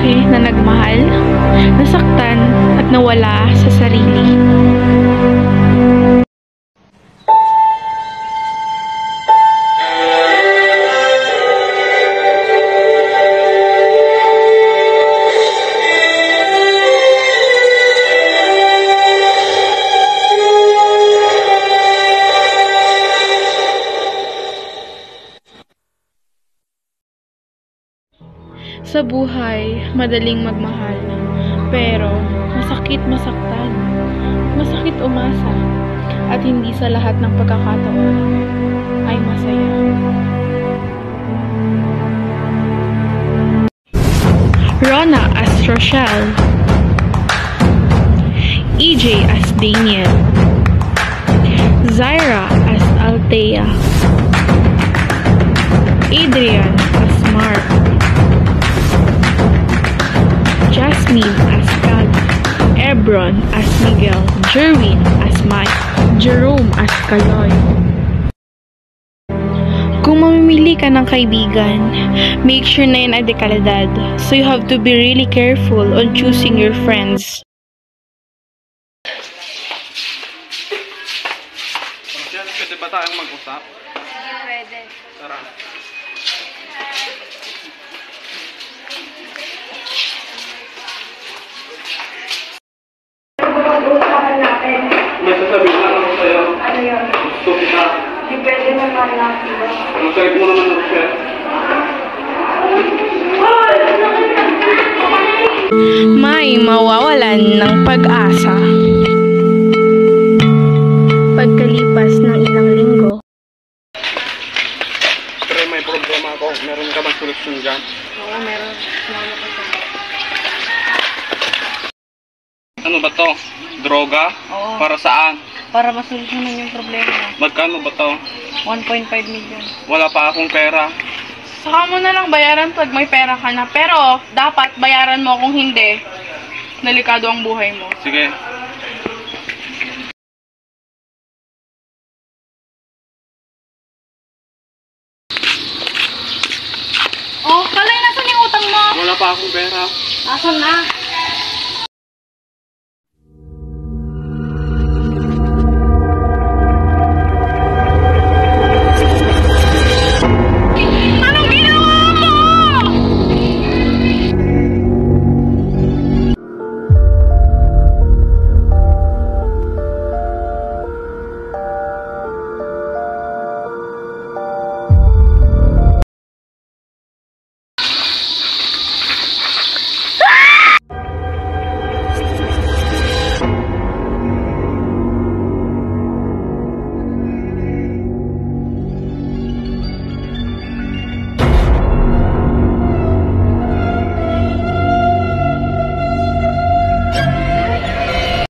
lalaki na nagmahal, nasaktan at nawala sa sarili. Sa buhay, madaling magmahal. Pero, masakit masaktan. Masakit umasa. At hindi sa lahat ng pagkakataon ay masaya. Rona as Rochelle. EJ as Daniel. Zaira as Althea. Adrian as Mark. Jasmine as Kat, Ebron as Miguel, Jerwin as Mike, Jerome as Kaloy. Kung mamimili ka ng kaibigan, make sure na yun ay de kalidad. So you have to be really careful on choosing your friends. Pwede ba tayong mag-usap? Hindi pwede. Tara. Pag-uusapan natin. May sasabihin lang ako sa'yo. Ano yun? Gusto kita. Hindi pwede naman lang, diba? Ang sakit mo naman ng chef. May mawawalan ng pag-asa. Pagkalipas ng ilang linggo. Pero may problema ako. Meron ka bang solusyon dyan? Oo, meron. Meron ko dyan. Ano ba to? Droga? Oo. Para saan? Para masolusyonan yung problema. Magkano ba to? 1.5 million. Wala pa akong pera. Saka mo na lang bayaran pag may pera ka na. Pero, dapat bayaran mo kung hindi. Delikado ang buhay mo. Sige. Oh, Kalay, nasan yung utang mo? Wala pa akong pera. Asan na?